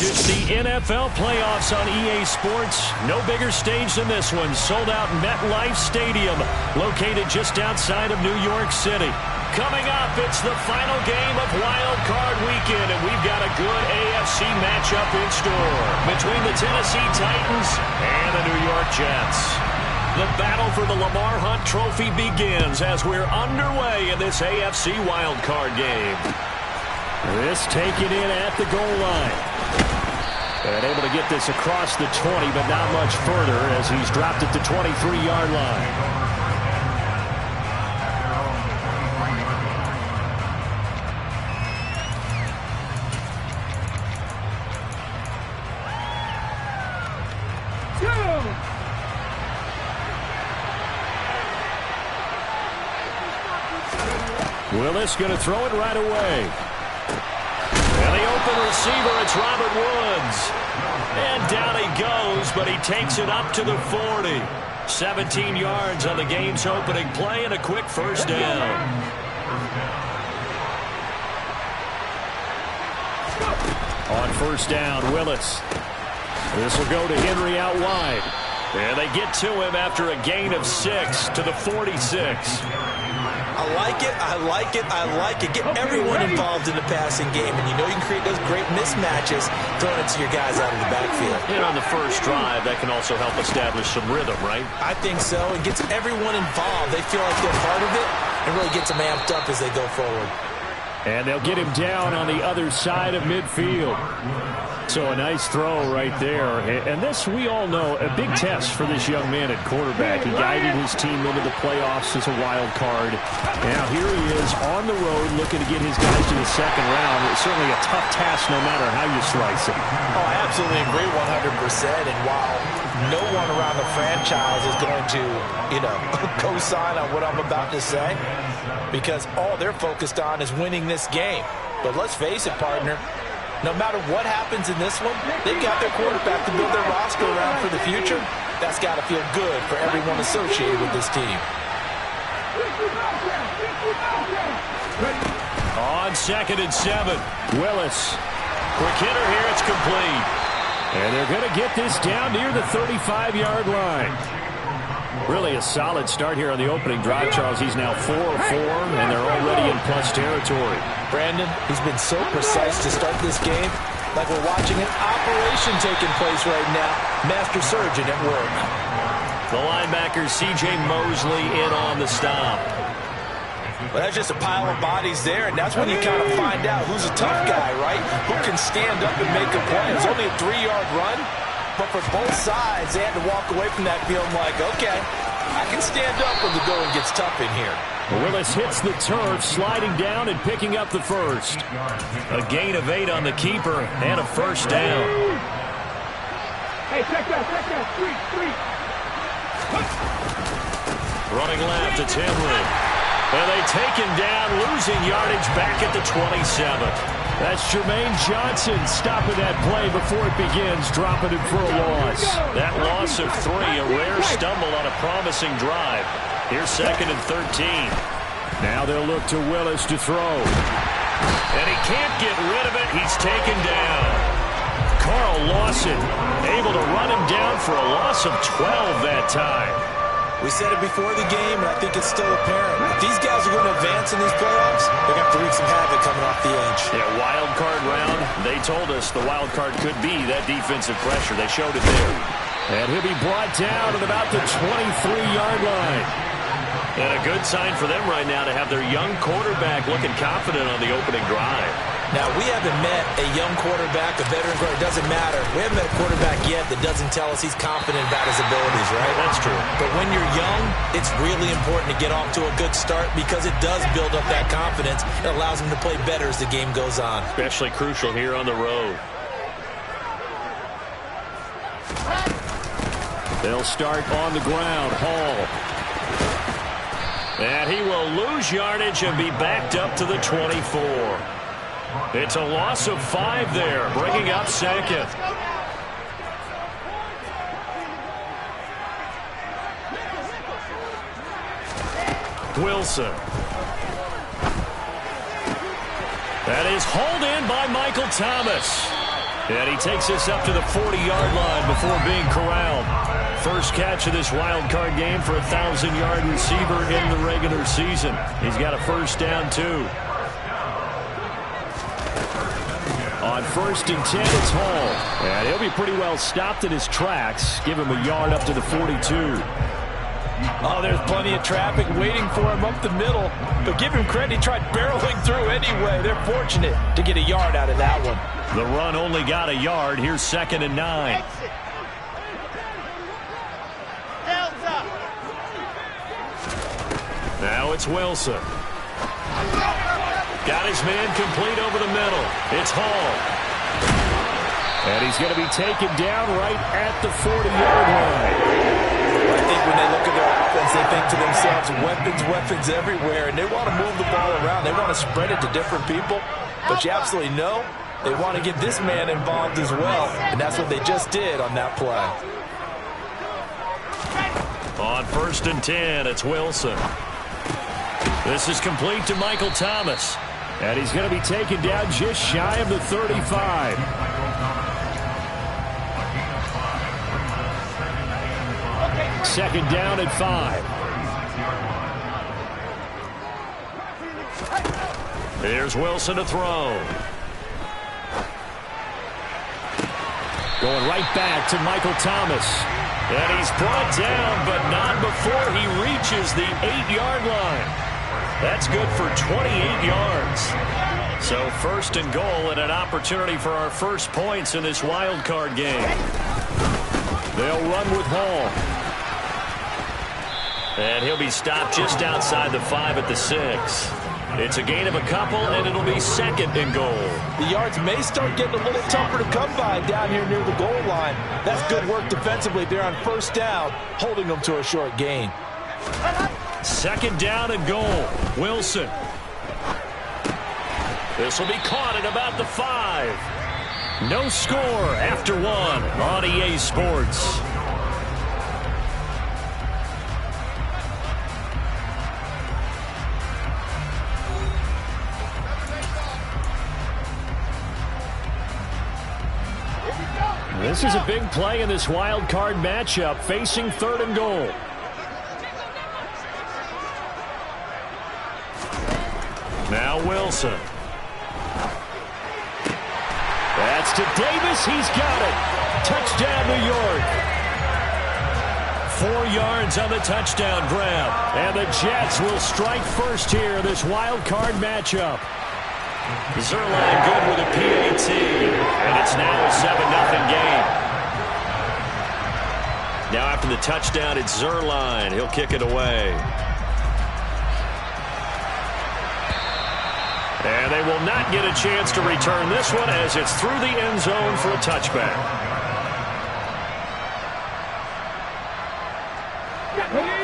It's the NFL playoffs on EA Sports. No bigger stage than this one. Sold out MetLife Stadium, located just outside of New York City. Coming up, it's the final game of Wildcard Weekend, and we've got a good AFC matchup in store between the Tennessee Titans and the New York Jets. The battle for the Lamar Hunt Trophy begins as we're underway in this AFC Wildcard game. This taken in at the goal line. And able to get this across the 20, but not much further as he's dropped it to 23-yard line. Willis going to throw it right away. And the open receiver, it's Robert Woods. And down he goes, but he takes it up to the 40. 17 yards on the game's opening play and a quick first down. On first down, Willis. This will go to Henry out wide. And they get to him after a gain of 6 to the 46. I like it, I like it, I like it. Get everyone involved in the passing game, and you know you can create those great mismatches throwing it to your guys out of the backfield. And on the first drive, that can also help establish some rhythm, right? I think so. It gets everyone involved. They feel like they're part of it, and really gets them amped up as they go forward. And they'll get him down on the other side of midfield. So a nice throw right there. And this, we all know, a big test for this young man at quarterback. He guided his team into the playoffs as a wild card. Now here he is on the road looking to get his guys to the second round. It's certainly a tough task no matter how you slice it. Oh, I absolutely agree 100%. And while no one around the franchise is going to, co-sign on what I'm about to say, because all they're focused on is winning this game. But let's face it, partner, no matter what happens in this one, they've got their quarterback to build their roster around for the future. That's got to feel good for everyone associated with this team. On 2nd and 7, Willis. Quick hitter here, it's complete. And they're going to get this down near the 35-yard line. Really a solid start here on the opening drive, Charles. He's now 4 of 4, and they're already in plus territory. Brandon, he's been so precise to start this game, like we're watching an operation taking place right now. Master surgeon at work. The linebacker, C.J. Mosley, in on the stop. Well, that's just a pile of bodies there, and that's when you kind of find out who's a tough guy, right? Who can stand up and make a play. It's only a 3-yard run. But for both sides, they had to walk away from that feeling like, okay, I can stand up when the going gets tough in here. Willis hits the turf, sliding down and picking up the first. A gain of 8 on the keeper and a first down. Hey, check that, three. Running left, it's Henry. And they take him down, losing yardage back at the 27. That's Jermaine Johnson stopping that play before it begins, dropping it for a loss. That loss of 3, a rare stumble on a promising drive. Here's 2nd and 13. Now they'll look to Willis to throw. And he can't get rid of it. He's taken down. Carl Lawson able to run him down for a loss of 12 that time. We said it before the game, and I think it's still apparent. If these guys are going to advance in these playoffs, they're going to have to wreak some havoc coming off the edge. Yeah, wild card round. They told us the wild card could be that defensive pressure. They showed it there. And he'll be brought down at about the 23-yard line. And a good sign for them right now to have their young quarterback looking confident on the opening drive. Now, we haven't met a young quarterback, a veteran quarterback. It doesn't matter. We haven't met a quarterback yet that doesn't tell us he's confident about his abilities, right? That's true. But when you're young, it's really important to get off to a good start because it does build up that confidence. It allows him to play better as the game goes on. Especially crucial here on the road. They'll start on the ground. Hall. And he will lose yardage and be backed up to the 24. It's a loss of 5 there, bringing up 2nd. Wilson. That is hauled in by Michael Thomas. And he takes this up to the 40-yard line before being corralled. First catch of this wild card game for a 1,000-yard receiver in the regular season. He's got a first down, too. On 1st and 10, it's Hall. And he'll be pretty well stopped in his tracks. Give him a yard up to the 42. Oh, there's plenty of traffic waiting for him up the middle. But give him credit, he tried barreling through anyway. They're fortunate to get a yard out of that one. The run only got a yard. Here's 2nd and 9. Now it's Wilson. Got his man complete over the middle. It's Hall. And he's going to be taken down right at the 40-yard line. I think when they look at their offense, they think to themselves, weapons everywhere, and they want to move the ball around. They want to spread it to different people. But you absolutely know they want to get this man involved as well, and that's what they just did on that play. On 1st and 10, it's Wilson. This is complete to Michael Thomas. And he's going to be taken down just shy of the 35. Second down at 5. Here's Wilson to throw. Going right back to Michael Thomas. And he's brought down, but not before he reaches the 8-yard line. That's good for 28 yards. So 1st and goal and an opportunity for our first points in this wild card game. They'll run with Hall. And he'll be stopped just outside the 5 at the 6. It's a gain of a couple, and it'll be 2nd and goal. The yards may start getting a little tougher to come by down here near the goal line. That's good work defensively there on 1st down, holding them to a short gain. 2nd down and goal. Wilson. This will be caught at about the 5. No score after 1 on EA Sports. This is a big play in this wild card matchup, facing 3rd and goal. Now Wilson. That's to Davis. He's got it. Touchdown, New York. 4 yards on the touchdown grab. And the Jets will strike first here in this wild card matchup. Zerline good with a PAT. And it's now a 7-0 game. Now after the touchdown, it's Zerline. He'll kick it away. And they will not get a chance to return this one as it's through the end zone for a touchback.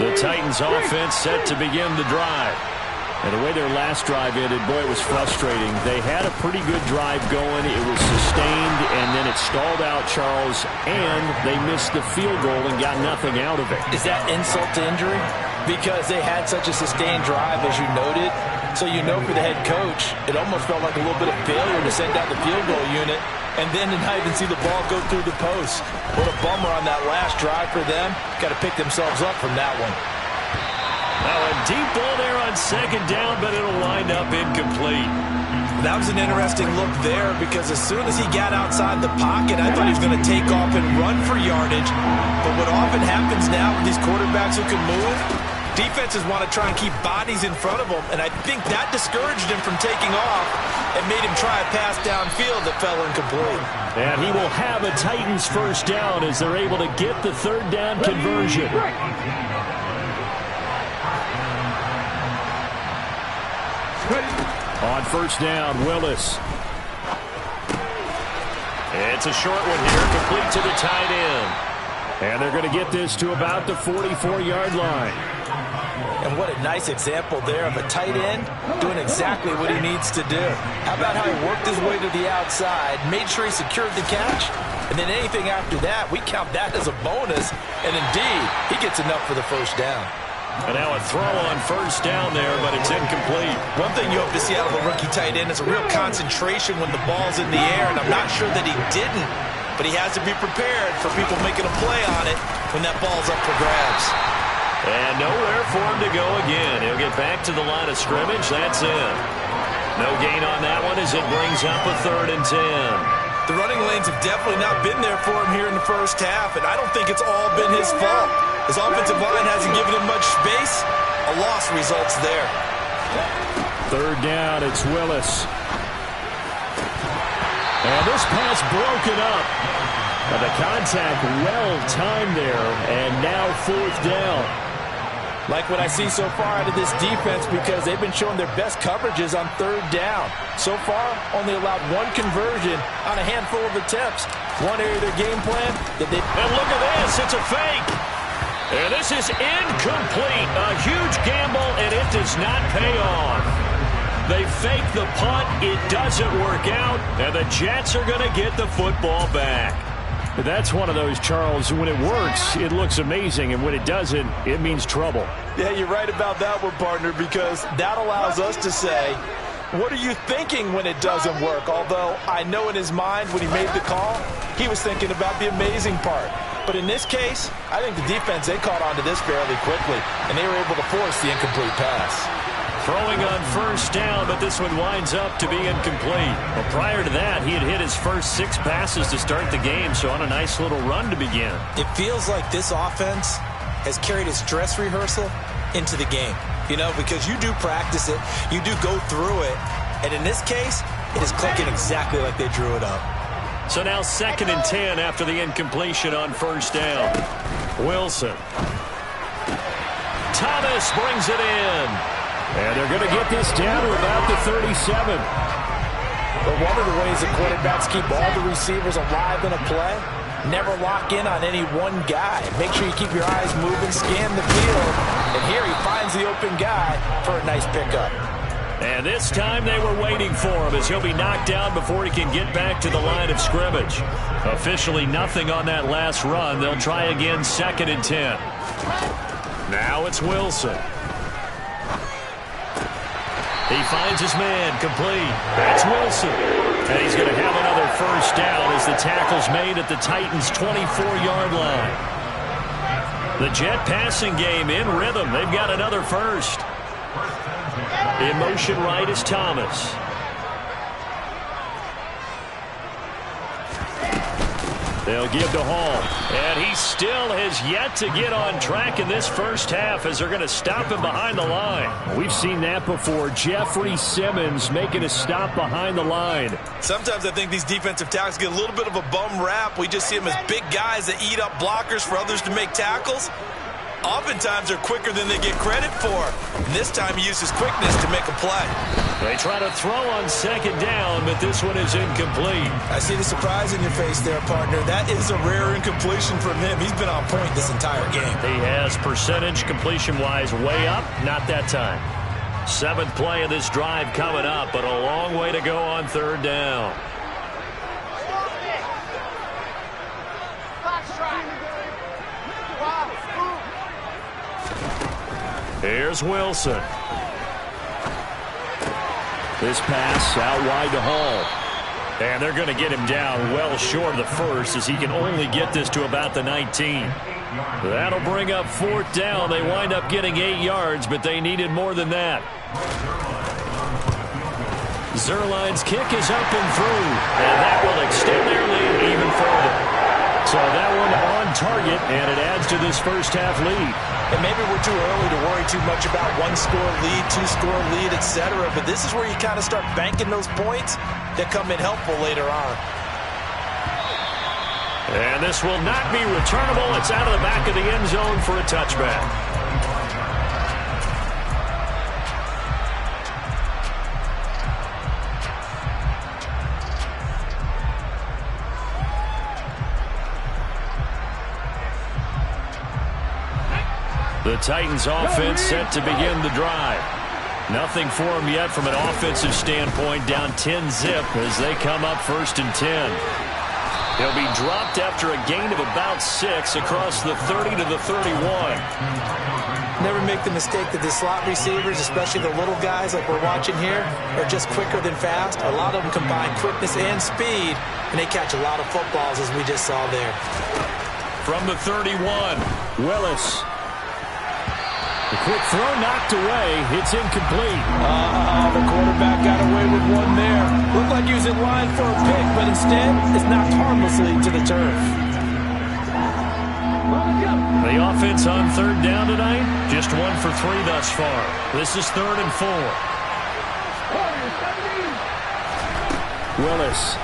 The Titans offense set to begin the drive. And the way their last drive ended, boy, it was frustrating. They had a pretty good drive going. It was sustained, and then it stalled out, Charles, and they missed the field goal and got nothing out of it. Is that insult to injury? Because they had such a sustained drive, as you noted. So you know for the head coach, it almost felt like a little bit of failure to send out the field goal unit and then to not even see the ball go through the post. What a bummer on that last drive for them. Got to pick themselves up from that one. Now a deep ball there on 2nd down, but it'll wind up incomplete. That was an interesting look there because as soon as he got outside the pocket, I thought he was going to take off and run for yardage. But what often happens now with these quarterbacks who can move, defenses want to try and keep bodies in front of them, and I think that discouraged him from taking off and made him try a pass downfield that fell incomplete. And he will have a Titans first down as they're able to get the 3rd down conversion. On 1st down, Willis. It's a short one here, complete to the tight end. And they're going to get this to about the 44-yard line. And what a nice example there of a tight end doing exactly what he needs to do. How about how he worked his way to the outside, made sure he secured the catch, and then anything after that, we count that as a bonus. And indeed, he gets enough for the first down. And now a throw on first down there, but it's incomplete. One thing you hope to see out of a rookie tight end is a real concentration when the ball's in the air, and I'm not sure that he didn't, but he has to be prepared for people making a play on it when that ball's up for grabs. And nowhere for him to go again. He'll get back to the line of scrimmage. That's it. No gain on that one as it brings up a 3rd and 10. The running lanes have definitely not been there for him here in the first half, and I don't think it's all been his fault. His offensive line hasn't given him much space. A loss results there. 3rd down, it's Willis. And this pass broken up. And the contact well timed there, and now 4th down. Like what I see so far out of this defense, because they've been showing their best coverages on 3rd down. So far, only allowed 1 conversion on a handful of attempts. One area of their game plan that they... And look at this, it's a fake. And this is incomplete. A huge gamble, and it does not pay off. They fake the punt, it doesn't work out, and the Jets are going to get the football back. That's one of those, Charles, when it works, it looks amazing, and when it doesn't, it means trouble. Yeah, you're right about that one, partner, because that allows us to say, what are you thinking when it doesn't work? Although I know in his mind when he made the call, he was thinking about the amazing part. But in this case, I think the defense, they caught on to this fairly quickly, and they were able to force the incomplete pass. Throwing on first down, but this one winds up to be incomplete. Well, prior to that, he had hit his first 6 passes to start the game, so on a nice little run to begin. It feels like this offense has carried its dress rehearsal into the game. You know, because you do practice it, you do go through it, and in this case, it is clicking exactly like they drew it up. So now 2nd and 10 after the incompletion on first down. Wilson. Thomas brings it in. And they're going to get this down to about the 37. But one of the ways the quarterbacks keep all the receivers alive in a play, never lock in on any one guy. Make sure you keep your eyes moving, scan the field. And here he finds the open guy for a nice pickup. And this time they were waiting for him as he'll be knocked down before he can get back to the line of scrimmage. Officially nothing on that last run. They'll try again 2nd and 10. Now it's Wilson. He finds his man, complete. That's Wilson. And he's going to have another first down as the tackle's made at the Titans' 24-yard line. The Jet passing game in rhythm. They've got another first. In motion right is Thomas. They'll give to Hall. And he still has yet to get on track in this first half as they're going to stop him behind the line. We've seen that before. Jeffrey Simmons making a stop behind the line. Sometimes I think these defensive tackles get a little bit of a bum rap. We just see them as big guys that eat up blockers for others to make tackles. Oftentimes they're quicker than they get credit for. And this time he uses quickness to make a play. They try to throw on 2nd down, but this one is incomplete. I see the surprise in your face there, partner. That is a rare incompletion from him. He's been on point this entire game. He has percentage completion-wise way up, not that time. 7th play of this drive coming up, but a long way to go on 3rd down. Here's Wilson. This pass out wide to Hall. And they're going to get him down well short of the first as he can only get this to about the 19. That'll bring up 4th down. They wind up getting 8 yards, but they needed more than that. Zerline's kick is up and through, and that will extend their lead even further. So that one on target, and it adds to this first half lead. And maybe we're too early to worry too much about 1-score lead, 2-score lead, etc. But this is where you kind of start banking those points that come in helpful later on. And this will not be returnable. It's out of the back of the end zone for a touchback. The Titans offense set to begin the drive. Nothing for them yet from an offensive standpoint, down 10-zip as they come up 1st and 10. He'll be dropped after a gain of about 6 across the 30 to the 31. Never make the mistake that the slot receivers, especially the little guys like we're watching here, are just quicker than fast. A lot of them combine quickness and speed, and they catch a lot of footballs, as we just saw there. From the 31, Willis. The quick throw knocked away. It's incomplete. The quarterback got away with one there. Looked like he was in line for a pick, but instead it's knocked harmlessly to the turf. The offense on third down tonight, just 1 for 3 thus far. This is 3rd and 4. Willis.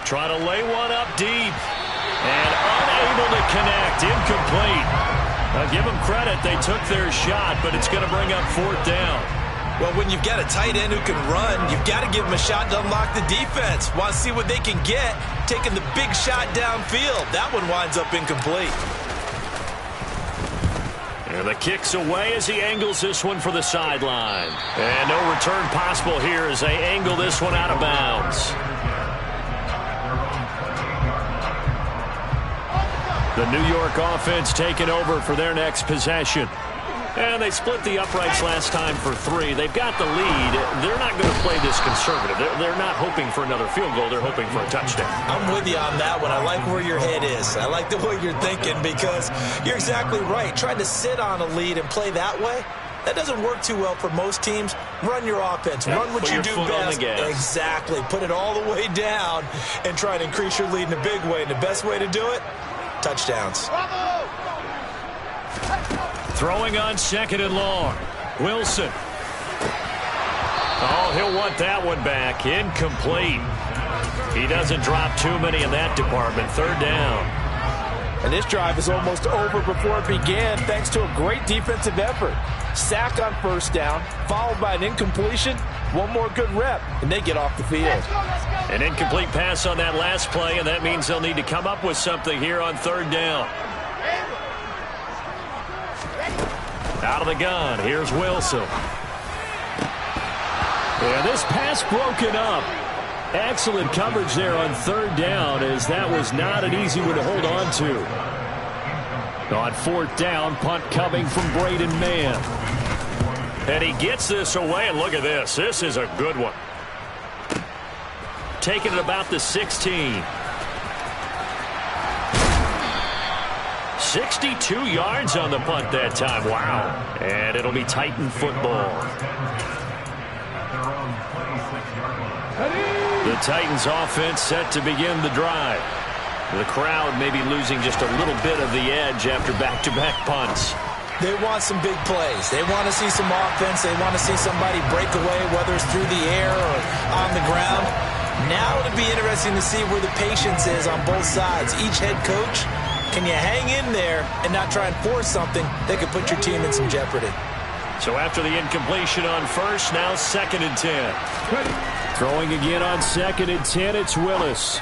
Trying to lay one up deep. And unable to connect. Incomplete. Now give them credit. They took their shot, but it's going to bring up 4th down. Well, when you've got a tight end who can run, you've got to give him a shot to unlock the defense. Want to see what they can get, taking the big shot downfield. That one winds up incomplete. And the kick's away as he angles this one for the sideline. And no return possible here as they angle this one out of bounds. The New York offense taking over for their next possession. And they split the uprights last time for 3. They've got the lead. They're not going to play this conservative. They're not hoping for another field goal. They're hoping for a touchdown. I'm with you on that one. I like where your head is. I like the way you're thinking because you're exactly right. Trying to sit on a lead and play that way, that doesn't work too well for most teams. Run your offense. Run what you do best. Exactly. Put it all the way down and try to increase your lead in a big way. And the best way to do it, touchdowns. Throwing on 2nd and long. Wilson. Oh, he'll want that one back. Incomplete. He doesn't drop too many in that department. 3rd down. And this drive is almost over before it began thanks to a great defensive effort. Sack on 1st down, followed by an incompletion. One more good rep, and they get off the field. An incomplete pass on that last play, and that means they'll need to come up with something here on 3rd down. Out of the gun, here's Wilson. Yeah, this pass broken up. Excellent coverage there on 3rd down, as that was not an easy one to hold on to. On 4th down, punt coming from Braden Mann. And he gets this away, and look at this. This is a good one. Taking it about the 16. 62 yards on the punt that time. Wow. And it'll be Titan football. The Titans offense set to begin the drive. The crowd may be losing just a little bit of the edge after back-to-back punts. They want some big plays. They want to see some offense. They want to see somebody break away, whether it's through the air or on the ground. Now it'll be interesting to see where the patience is on both sides. Each head coach, can you hang in there and not try and force something that could put your team in some jeopardy? So after the incompletion on 1st, now 2nd and 10. Throwing again on 2nd and 10, it's Willis.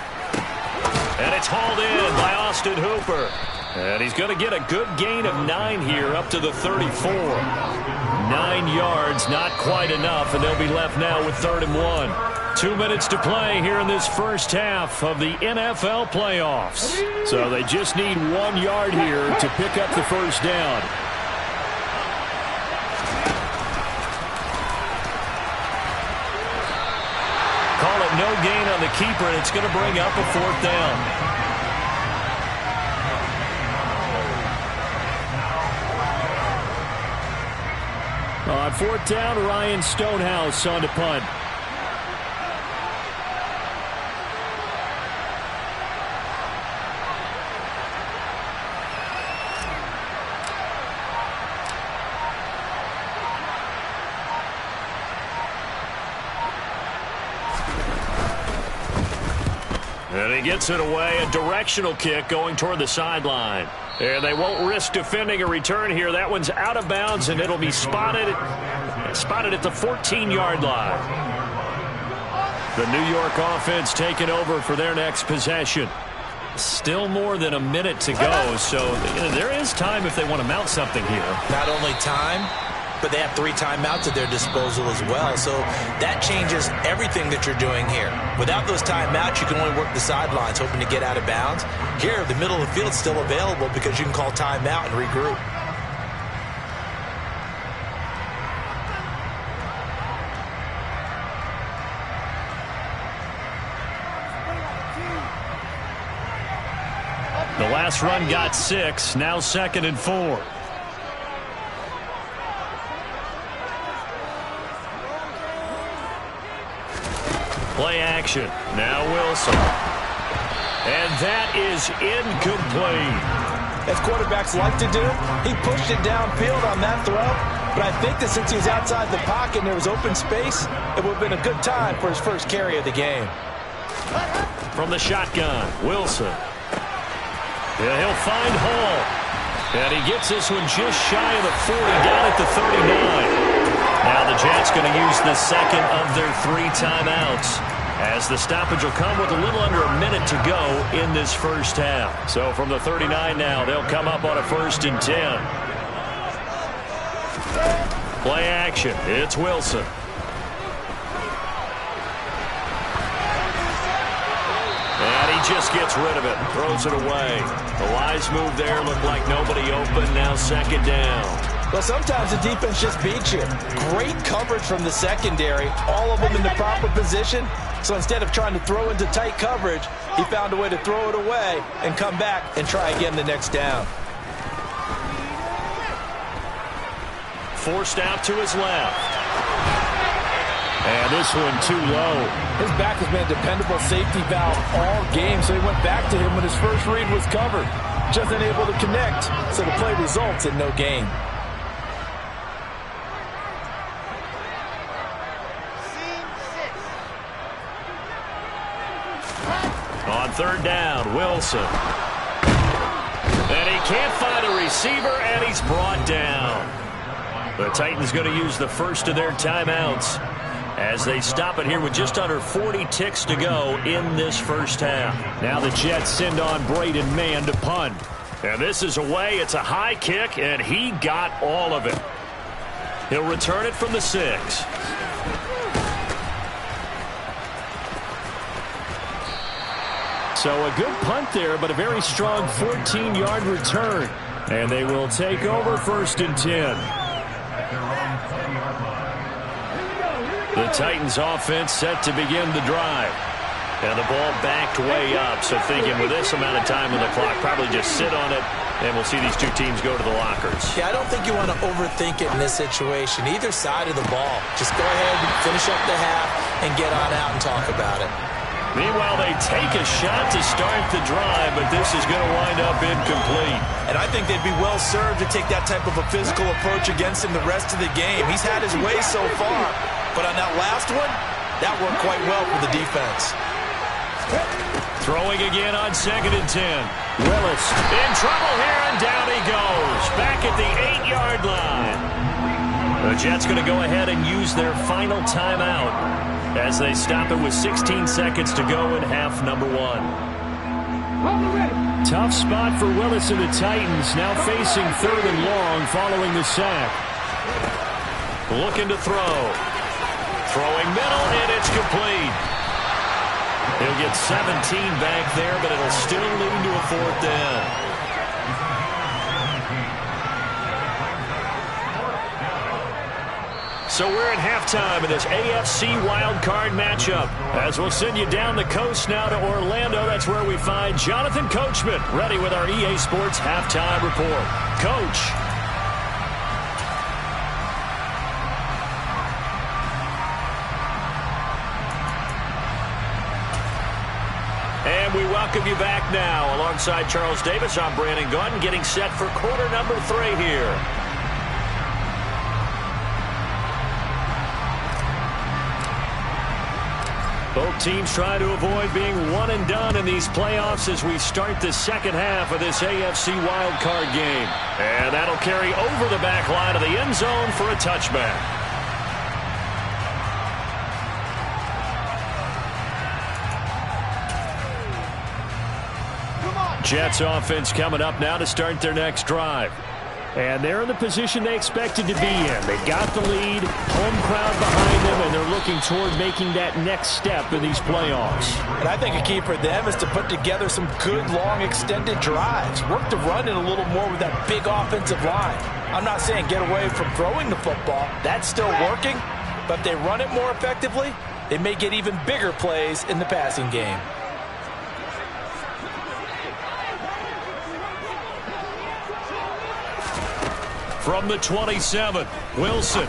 And it's hauled in by Austin Hooper. And he's going to get a good gain of 9 here up to the 34. 9 yards, not quite enough, and they'll be left now with 3rd and 1. 2 minutes to play here in this first half of the NFL playoffs. So they just need 1 yard here to pick up the 1st down. Call it no gain on the keeper, and it's going to bring up a 4th down. On 4th down, Ryan Stonehouse on to punt. And he gets it away, a directional kick going toward the sideline. And they won't risk defending a return here. That one's out of bounds, and it'll be spotted at the 14-yard line. The New York offense taking over for their next possession. Still more than a minute to go, so there is time if they want to mount something here. Not only time, but they have 3 timeouts at their disposal as well. So that changes everything that you're doing here. Without those timeouts, you can only work the sidelines, hoping to get out of bounds. Here, the middle of the field is still available because you can call timeout and regroup. The last run got 6, now 2nd and 4. Play action. Now Wilson. And that is incomplete. As quarterbacks like to do, he pushed it downfield on that throw. But I think that since he was outside the pocket and there was open space, it would have been a good time for his first carry of the game. From the shotgun, Wilson. Yeah, he'll find Hall. And he gets this one just shy of the 40, down at the 39. Now the Jets going to use the second of their 3 timeouts, as the stoppage will come with a little under a minute to go in this first half. So from the 39 now, they'll come up on a 1st and 10. Play action. It's Wilson. And he just gets rid of it, throws it away. The wise move there, looked like nobody open, now 2nd down. Well, sometimes the defense just beats you. Great coverage from the secondary, all of them in the proper position. So instead of trying to throw into tight coverage, he found a way to throw it away and come back and try again the next down. Forced out to his left. And this one too low. His back has been a dependable safety valve all game, so he went back to him when his first read was covered. Just unable to connect, so the play results in no gain. On 3rd down, Wilson. And he can't find a receiver, and he's brought down. The Titans going to use the first of their timeouts as they stop it here with just under 40 ticks to go in this first half. Now the Jets send on Braden Mann to punt. And this is away. It's a high kick, and he got all of it. He'll return it from the 6. So a good punt there, but a very strong 14-yard return. And they will take over 1st and 10. The Titans offense set to begin the drive. And the ball backed way up, so thinking with this amount of time on the clock, probably just sit on it, and we'll see these 2 teams go to the lockers. Yeah, I don't think you want to overthink it in this situation. Either side of the ball. Just go ahead and finish up the half and get on out and talk about it. Meanwhile, they take a shot to start the drive, but this is going to wind up incomplete. And I think they'd be well served to take that type of a physical approach against him the rest of the game. He's had his way so far, but on that last one, that worked quite well for the defense. Throwing again on 2nd and 10. Willis in trouble here, and down he goes. Back at the 8-yard line. The Jets going to go ahead and use their final timeout as they stop it with 16 seconds to go in half number 1. Tough spot for Willis and the Titans, now facing 3rd and long following the sack. Looking to throw. Throwing middle, and it's complete. He'll get 17 back there, but it'll still lead to a 4th down. So we're at halftime in this AFC Wildcard matchup. As we'll send you down the coast now to Orlando, that's where we find Jonathan Coachman, ready with our EA Sports Halftime Report. Coach. And we welcome you back now. Alongside Charles Davis, I'm Brandon Gordon, getting set for quarter number 3 here. Both teams try to avoid being one and done in these playoffs as we start the second half of this AFC wildcard game. And that'll carry over the back line of the end zone for a touchback. Jets offense coming up now to start their next drive. And they're in the position they expected to be in. They got the lead, home crowd behind them, and they're looking toward making that next step in these playoffs. And I think a key for them is to put together some good, long, extended drives. Work the run in a little more with that big offensive line. I'm not saying get away from throwing the football. That's still working. But if they run it more effectively, they may get even bigger plays in the passing game. From the 27, Wilson.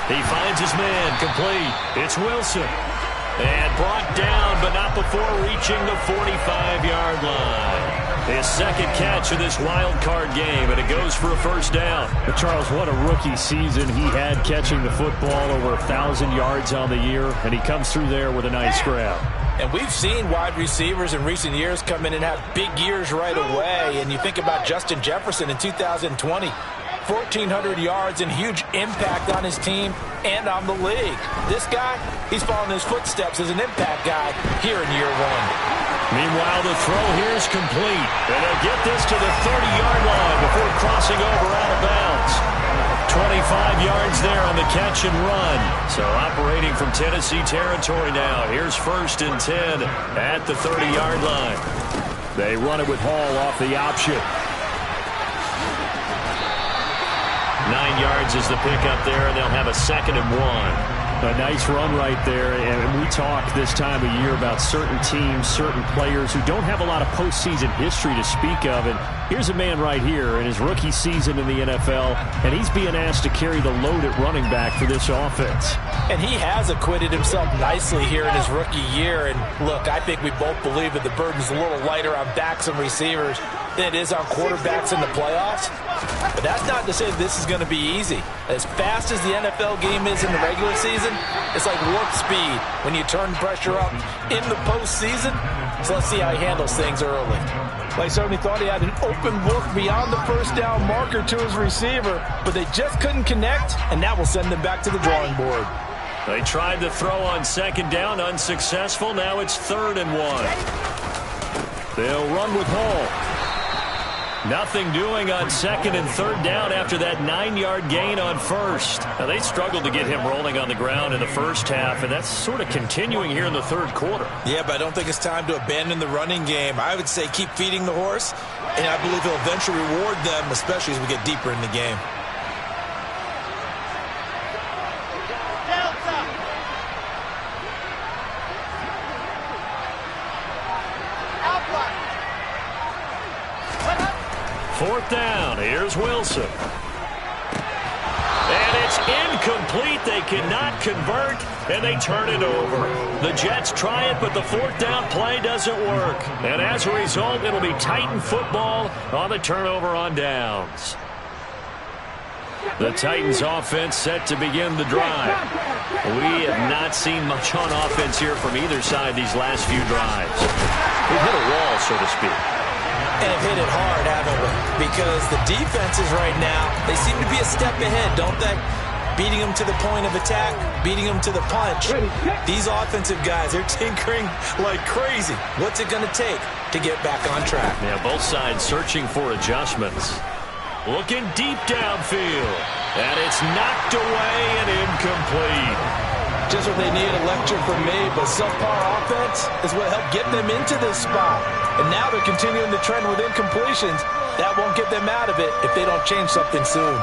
He finds his man, complete. It's Wilson. And brought down, but not before reaching the 45-yard line. His second catch of this wild card game, and it goes for a first down. But Charles, what a rookie season he had catching the football, over 1,000 yards on the year, and he comes through there with a nice grab. And we've seen wide receivers in recent years come in and have big years right away. And you think about Justin Jefferson in 2020, 1,400 yards and huge impact on his team and on the league. This guy, he's following his footsteps as an impact guy here in year one. Meanwhile, the throw here is complete. And they'll get this to the 30-yard line before crossing over out of bounds. 25 yards there on the catch and run. So operating from Tennessee territory now. Here's 1st and 10 at the 30-yard line. They run it with Hall off the option. 9 yards is the pickup there, and they'll have a 2nd and 1. A nice run right there, and we talk this time of year about certain teams, certain players who don't have a lot of postseason history to speak of, and here's a man right here in his rookie season in the NFL, and he's being asked to carry the load at running back for this offense. And he has acquitted himself nicely here in his rookie year, and look, I think we both believe that the burden's a little lighter on backs and receivers than it is on quarterbacks in the playoffs. But that's not to say this is going to be easy. As fast as the NFL game is in the regular season, it's like warp speed when you turn pressure up in the postseason. So let's see how he handles things early. Well, I certainly thought he had an open look beyond the first down marker to his receiver, but they just couldn't connect, and that will send them back to the drawing board. They tried to throw on 2nd down, unsuccessful. Now it's 3rd and 1. They'll run with Hall. Nothing doing on 2nd and 3rd down after that 9-yard gain on 1st. Now, they struggled to get him rolling on the ground in the first half, and that's sort of continuing here in the 3rd quarter. Yeah, but I don't think it's time to abandon the running game. I would say keep feeding the horse, and I believe he'll eventually reward them, especially as we get deeper in the game. Fourth down. Here's Wilson. And it's incomplete. They cannot convert, and they turn it over. The Jets try it, but the 4th down play doesn't work. And as a result, it'll be Titan football on the turnover on downs. The Titans offense set to begin the drive. We have not seen much on offense here from either side these last few drives. We've hit a wall, so to speak. And have hit it hard, haven't we? Because the defenses right now, they seem to be a step ahead, don't they? Beating them to the point of attack, beating them to the punch. These offensive guys, they're tinkering like crazy. What's it going to take to get back on track? Yeah, both sides searching for adjustments. Looking deep downfield. And it's knocked away and incomplete. Just what they need, a lecture from me, but subpar offense is what helped get them into this spot. And now they're continuing the trend with incompletions. That won't get them out of it if they don't change something soon.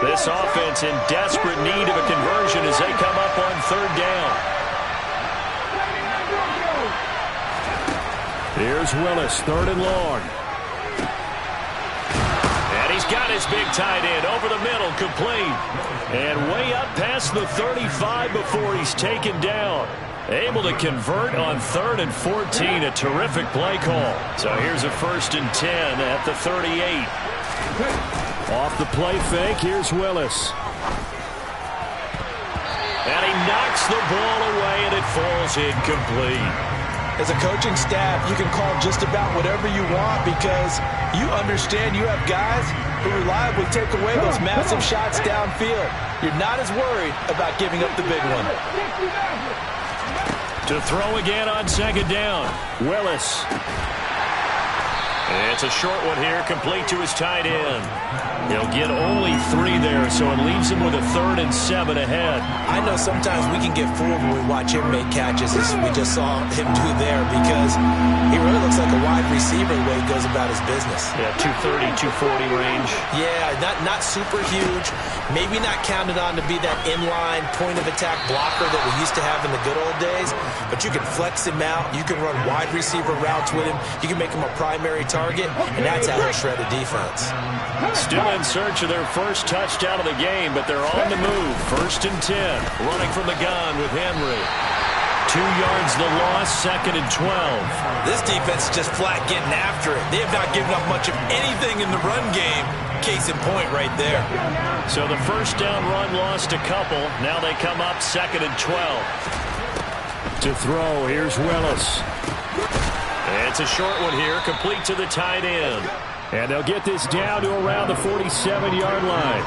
This offense in desperate need of a conversion as they come up on 3rd down. Here's Willis, 3rd and long. He's got his big tight end over the middle, complete. And way up past the 35 before he's taken down. Able to convert on 3rd and 14. A terrific play call. So here's a 1st and 10 at the 38. Off the play fake, here's Willis. And he knocks the ball away, and it falls incomplete. As a coaching staff, you can call just about whatever you want because you understand you have guys who reliably take away those massive shots downfield. You're not as worried about giving up the big one. To throw again on 2nd down. Willis. It's a short one here, complete to his tight end. He'll get only 3 there, so it leaves him with a 3rd and 7 ahead. I know sometimes we can get fooled when we watch him make catches, as we just saw him do there, because he really looks like a wide receiver the way he goes about his business. Yeah, 230, 240 range. Yeah, not super huge. Maybe not counted on to be that inline point-of-attack blocker that we used to have in the good old days, but you can flex him out. You can run wide receiver routes with him. You can make him a primary target, and that's how he'll shred a defense. Still in search of their first touchdown of the game, but they're on the move. 1st and 10, running from the gun with Henry. 2 yards the loss, 2nd and 12. This defense is just flat getting after it. They have not given up much of anything in the run game. Case in point right there. So the first down run lost a couple. Now they come up 2nd and 12. To throw, here's Willis. It's a short one here, complete to the tight end. And they'll get this down to around the 47-yard line.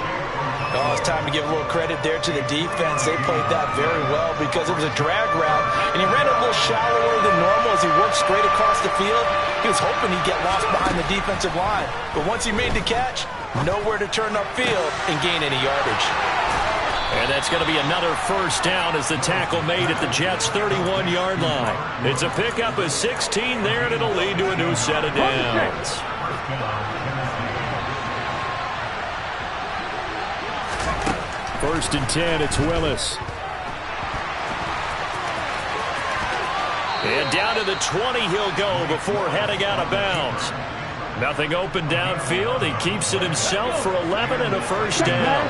Oh, it's time to give a little credit there to the defense. They played that very well because it was a drag route, and he ran a little shallower than normal as he worked straight across the field. He was hoping he'd get lost behind the defensive line. But once he made the catch, nowhere to turn upfield and gain any yardage. And that's going to be another first down as the tackle made at the Jets' 31-yard line. It's a pickup of 16 there, and it'll lead to a new set of downs. First and 10, it's Willis. And down to the 20 he'll go before heading out of bounds. Nothing open downfield. He keeps it himself for 11 and a first down.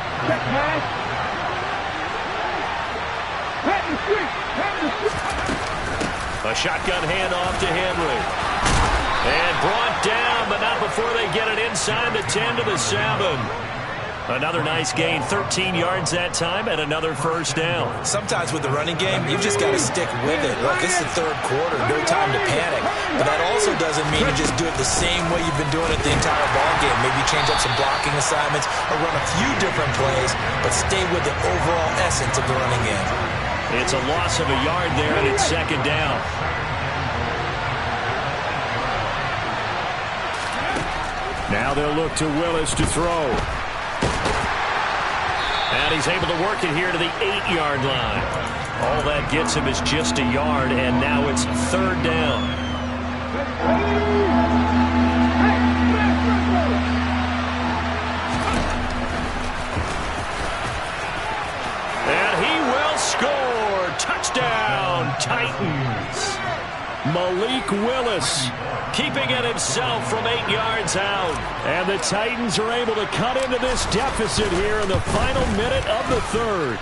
A shotgun handoff to Henry. And brought down, but not before they get it inside the 10 to the 7. Another nice gain, 13 yards that time, and another first down. Sometimes with the running game, you've just got to stick with it. Look, this is the 3rd quarter, no time to panic. But that also doesn't mean you just do it the same way you've been doing it the entire ball game. Maybe change up some blocking assignments or run a few different plays, but stay with the overall essence of the running game. It's a loss of a yard there, and it's 2nd down. Now they'll look to Willis to throw. And he's able to work it here to the 8-yard line. All that gets him is just a yard, and now it's 3rd down. And he will score. Touchdown, Titans. Malik Willis keeping it himself from 8 yards out. And the Titans are able to cut into this deficit here in the final minute of the 3rd.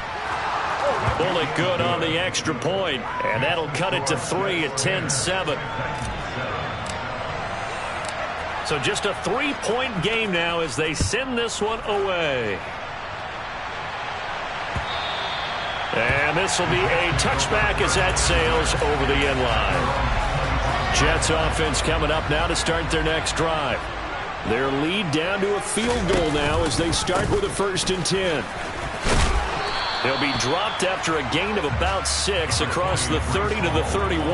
Pull it good on the extra point, and that'll cut it to 3 at 10-7. So just a 3-point game now as they send this one away. And this will be a touchback as that sails over the end line. Jets offense coming up now to start their next drive. Their lead down to a field goal now as they start with a 1st and 10. They'll be dropped after a gain of about 6 across the 30 to the 31.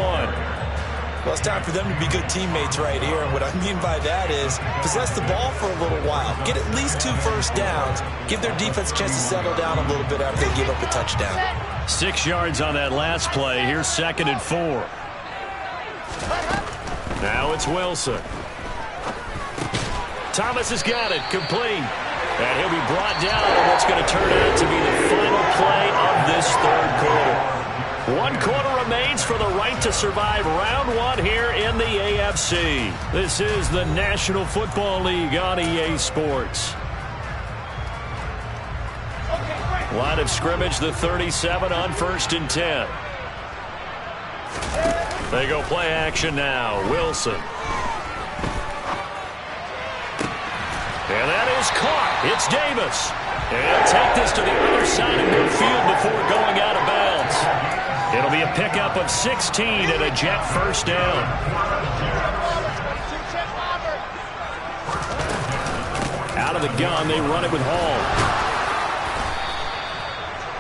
Well, it's time for them to be good teammates right here. And what I mean by that is possess the ball for a little while. Get at least 2 first downs. Give their defense a chance to settle down a little bit after they give up a touchdown. 6 yards on that last play. Here's 2nd and 4. Now it's Wilson. Thomas has got it. Complete. And he'll be brought down on what's going to turn out to be the final play of this 3rd quarter. 1 quarter remains for the right to survive round 1 here in the AFC. This is the National Football League on EA Sports. Line of scrimmage, the 37 on 1st and 10. They go play action now. Wilson. And that is caught. It's Davis. And he'll take this to the other side of midfield before going out of bounds. It'll be a pickup of 16 and a Jet first down. Out of the gun, they run it with Hall.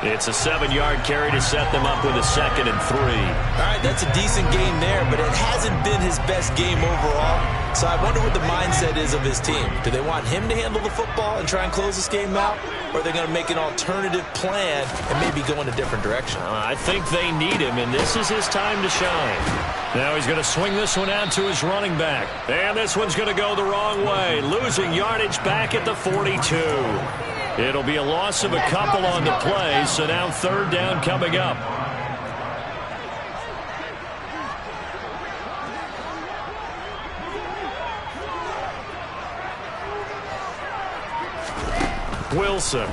It's a 7-yard carry to set them up with a 2nd and 3. All right, that's a decent game there, but it hasn't been his best game overall. So I wonder what the mindset is of his team. Do they want him to handle the football and try and close this game out? Or are they going to make an alternative plan and maybe go in a different direction? I think they need him, and this is his time to shine. Now he's going to swing this one out to his running back. And this one's going to go the wrong way, losing yardage back at the 42. It'll be a loss of a couple on the play, so now 3rd down coming up. Wilson.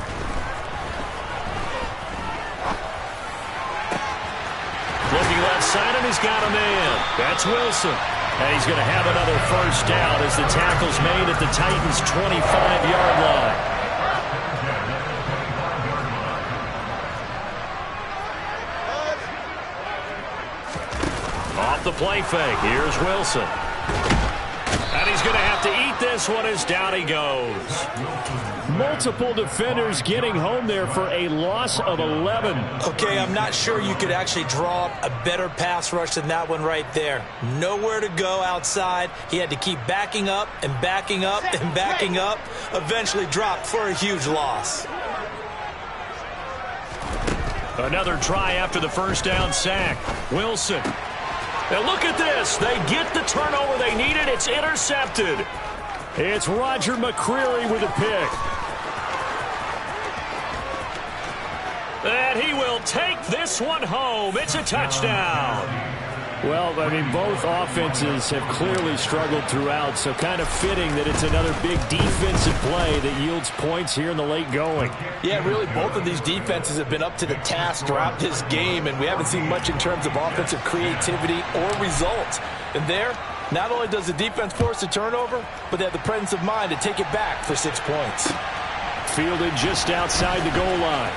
Looking left side, and he's got a man. That's Wilson. And he's going to have another 1st down as the tackle's made at the Titans' 25-yard line. Off the play fake. Here's Wilson. And he's going to have to eat this one as down he goes. Multiple defenders getting home there for a loss of 11. Okay, I'm not sure you could actually draw up a better pass rush than that one right there. Nowhere to go outside. He had to keep backing up and backing up and backing up. Eventually dropped for a huge loss. Another try after the 1st down sack. Wilson. And look at this. They get the turnover they needed. It's intercepted. It's Roger McCreary with a pick. And he will take this one home. It's a touchdown. Well, I mean, both offenses have clearly struggled throughout, so kind of fitting that it's another big defensive play that yields points here in the late going. Yeah, really, both of these defenses have been up to the task throughout this game, and we haven't seen much in terms of offensive creativity or results. And there, not only does the defense force a turnover, but they have the presence of mind to take it back for 6 points. Fielded just outside the goal line.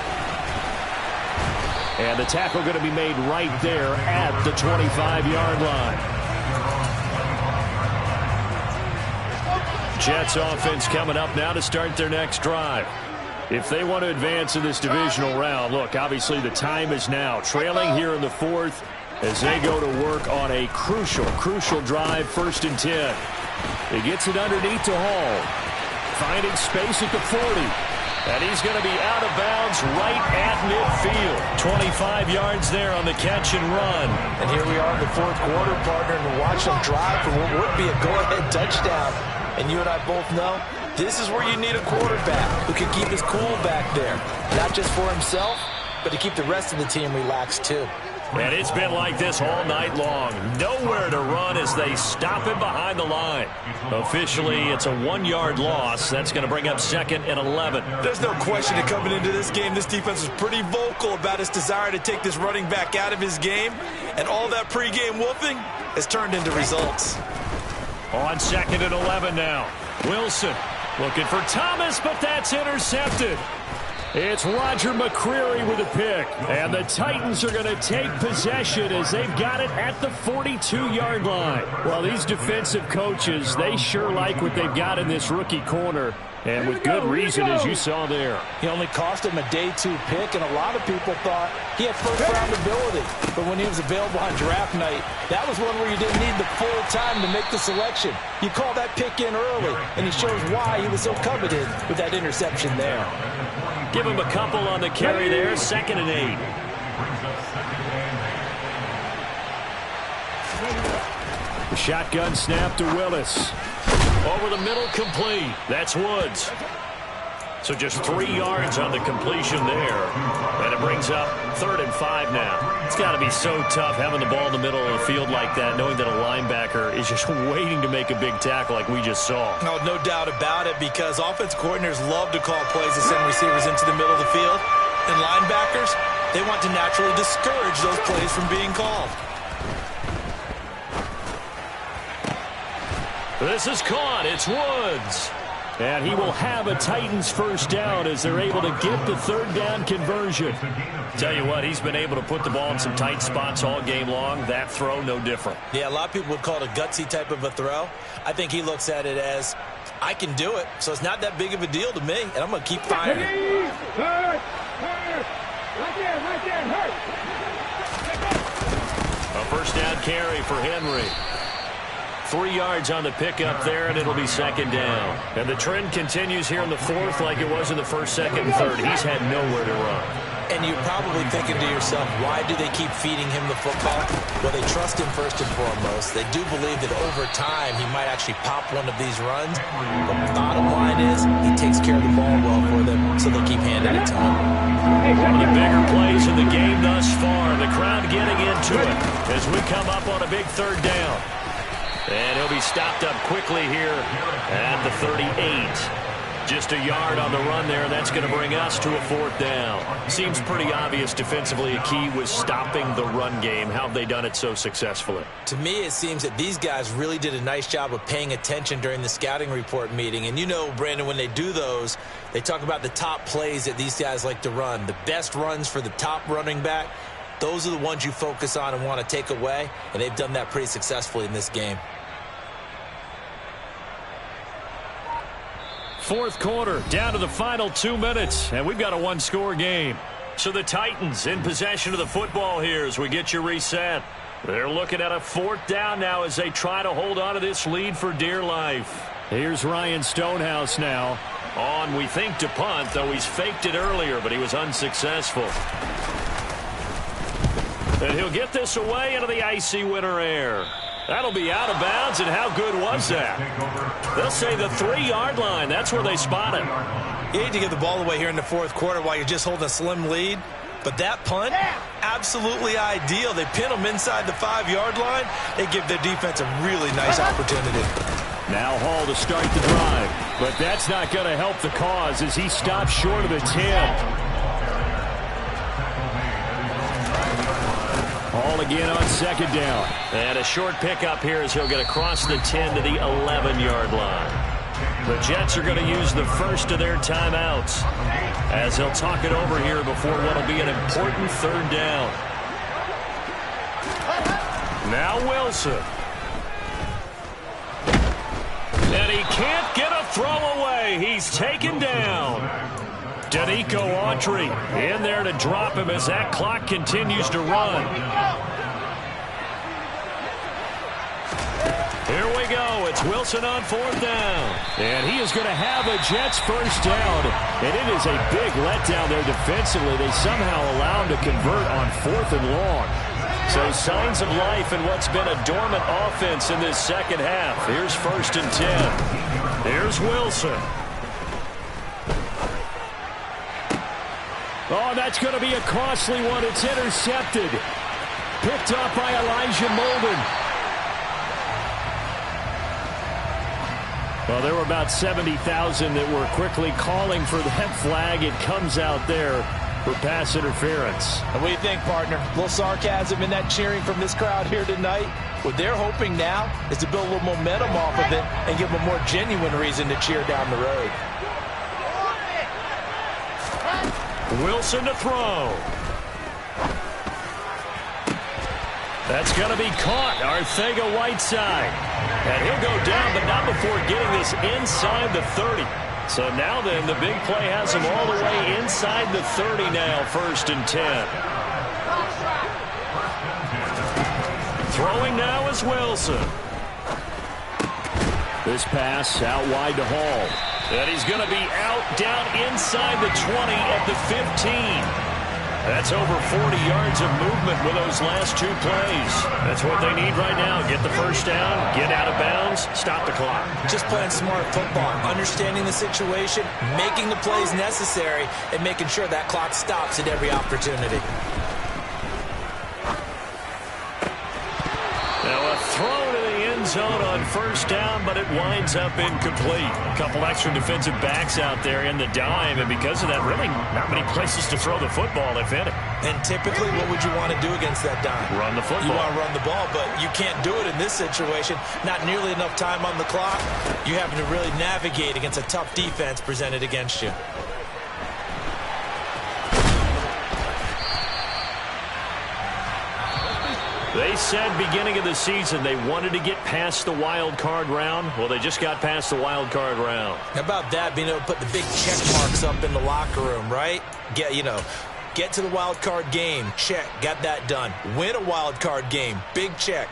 And the tackle going to be made right there at the 25-yard line. Jets offense coming up now to start their next drive. If they want to advance in this divisional round, look, obviously the time is now. Trailing here in the 4th as they go to work on a crucial drive, 1st and 10. He gets it underneath to Hall. Finding space at the 40. And he's going to be out of bounds right at midfield. 25 yards there on the catch and run. And here we are in the 4th quarter, partner, and watch them drive for what would be a go-ahead touchdown. And you and I both know this is where you need a quarterback who can keep his cool back there. Not just for himself, but to keep the rest of the team relaxed too. And it's been like this all night long. Nowhere to run as they stop him behind the line. Officially, it's a 1-yard loss. That's going to bring up 2nd and 11. There's no question that coming into this game, this defense was pretty vocal about his desire to take this running back out of his game. And all that pregame whooping has turned into results. On 2nd and 11 now. Wilson looking for Thomas, but that's intercepted. It's Roger McCreary with a pick. And the Titans are going to take possession as they've got it at the 42-yard line. Well, these defensive coaches, they sure like what they've got in this rookie corner. And with good reason, as you saw there. He only cost him a day 2 pick, and a lot of people thought he had first-round ability. But when he was available on draft night, that was one where you didn't need the full time to make the selection. You call that pick in early, and he shows why he was so coveted with that interception there. Give him a couple on the carry there, 2nd and 8. The shotgun snap to Willis. Over the middle, complete. That's Woods. So just 3 yards on the completion there. And it brings up 3rd and 5 now. It's got to be so tough having the ball in the middle of the field like that, knowing that a linebacker is just waiting to make a big tackle like we just saw. Oh, no doubt about it, because offense coordinators love to call plays to send receivers into the middle of the field. And linebackers, they want to naturally discourage those plays from being called. This is caught. It's Woods. And he will have a Titans 1st down as they're able to get the 3rd down conversion. Tell you what, he's been able to put the ball in some tight spots all game long. That throw, no different. Yeah, a lot of people would call it a gutsy type of a throw. I think he looks at it as, I can do it, so it's not that big of a deal to me, and I'm going to keep firing. carry for Henry. 3 yards on the pickup there, and it'll be second down. And the trend continues here in the fourth like it was in the first, second, and third. He's had nowhere to run. And you're probably thinking to yourself, why do they keep feeding him the football? Well, they trust him first and foremost. They do believe that over time he might actually pop one of these runs. The bottom line is he takes care of the ball well for them, so they keep handing it to him. One of the bigger plays in the game thus far. The crowd getting into it as we come up on a big third down. And he'll be stopped up quickly here at the 38. Just a yard on the run there, and that's going to bring us to a fourth down. Seems pretty obvious defensively a key was stopping the run game. How have they done it so successfully? To me, it seems that these guys really did a nice job of paying attention during the scouting report meeting. And you know, Brandon, when they do those, they talk about the top plays that these guys like to run. The best runs for the top running back, those are the ones you focus on and want to take away. And they've done that pretty successfully in this game. Fourth quarter, down to the final 2 minutes, and we've got a one-score game. So the Titans in possession of the football here as we get you reset. They're looking at a fourth down now as they try to hold on to this lead for dear life. Here's Ryan Stonehouse now. On, we think, to punt, though he's faked it earlier, but he was unsuccessful. And he'll get this away into the icy winter air. That'll be out of bounds, and how good was that? They'll say the 3-yard line. That's where they spot it. You hate to give the ball away here in the fourth quarter while you're just holding a slim lead. But that punt, absolutely ideal. They pin them inside the 5-yard line. They give their defense a really nice opportunity. Now Hall to start the drive. But that's not going to help the cause as he stops short of the 10. Hall again on second down. And a short pickup here as he'll get across the 10 to the 11-yard line. The Jets are going to use the first of their timeouts as they'll talk it over here before what will be an important third down. Now Wilson. And he can't get a throw away. He's taken down. Danico Autry in there to drop him as that clock continues to run. Here we go. It's Wilson on fourth down. And he is going to have a Jets first down. And it is a big letdown there defensively. They somehow allow him to convert on fourth and long. So signs of life in what's been a dormant offense in this second half. Here's first and 10. Here's Wilson. Oh, that's going to be a costly one. It's intercepted. Picked up by Elijah Molden. Well, there were about 70,000 that were quickly calling for that flag. It comes out there for pass interference. And what do you think, partner? A little sarcasm in that cheering from this crowd here tonight. What they're hoping now is to build a little momentum off of it and give them a more genuine reason to cheer down the road. Wilson to throw. That's going to be caught. Arcega-Whiteside. And he'll go down, but not before getting this inside the 30. So now then, the big play has him all the way inside the 30 now, first and 10. Throwing now is Wilson. This pass out wide to Hall. And he's going to be out down inside the 20 at the 15. That's over 40 yards of movement with those last two plays. That's what they need right now. Get the first down, get out of bounds, stop the clock. Just playing smart football, understanding the situation, making the plays necessary, and making sure that clock stops at every opportunity. Now a throw to the end zone on first down, but it winds up incomplete. A couple extra defensive backs out there in the dime, and because of that, really not many places to throw the football, if any. And typically, what would you want to do against that dime? Run the football. You want to run the ball, but you can't do it in this situation. Not nearly enough time on the clock. You having to really navigate against a tough defense presented against you. They said beginning of the season they wanted to get past the wild card round. Well, they just got past the wild card round. How about that, being able to put the big check marks up in the locker room, right? Get to the wild card game, check, got that done. Win a wild card game, big check.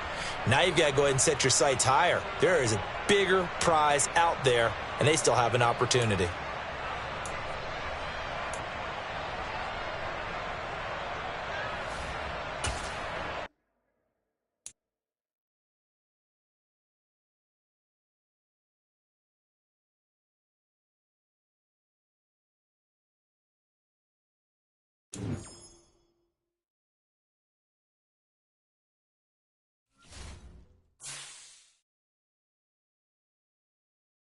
Now you've got to go ahead and set your sights higher. There is a bigger prize out there, and they still have an opportunity.